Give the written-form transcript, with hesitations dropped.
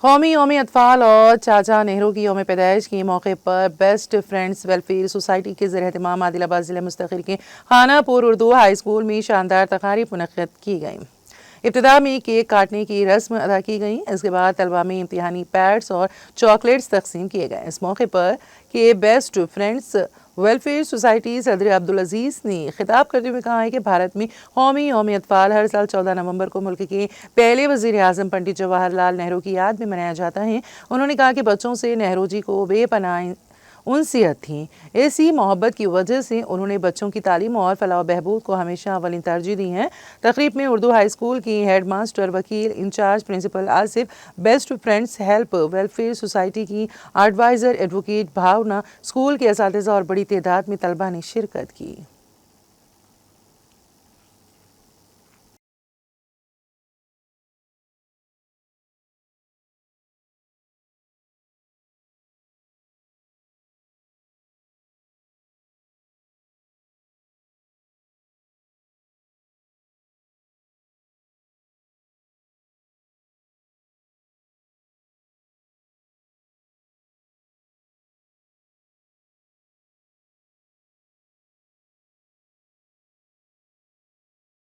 قومی یوم اطفال اور چاچا نہرو کی یوم پیدائش کے موقع پر بیسٹ فرینڈز ویلفیئر سوسائٹی کے زیر اہتمام عادل آباد ضلع مستقل کے خانہ پور اردو ہائی اسکول میں شاندار تقاریب منعقد کی گئیں۔ ابتدا میں کیک کاٹنے کی رسم ادا کی گئی۔ اس کے بعد طلباء میں امتحانی پیڈز اور چاکلیٹس تقسیم کیے گئے۔ اس موقع پر کے بیسٹ فرینڈز ویلفیئر سوسائٹی صدر عبدالعزیز نے خطاب کرتے ہوئے کہا ہے کہ بھارت میں قومی یوم اطفال ہر سال 14 نومبر کو ملک کے پہلے وزیر اعظم پنڈت جواہر لال نہرو کی یاد میں منایا جاتا ہے۔ انہوں نے کہا کہ بچوں سے نہرو جی کو بے پناہ انسیت تھی۔ اسی محبت کی وجہ سے انہوں نے بچوں کی تعلیم اور فلاح و بہبود کو ہمیشہ اولین ترجیح دی ہے۔ تقریب میں اردو ہائی اسکول کی ہیڈ ماسٹر وکیل incharge principal Asif, best friends help welfare society کی ایڈوائزر ایڈوکیٹ بھاونا، اسکول کے اساتذہ اور بڑی تعداد میں طلباء نے شرکت کی۔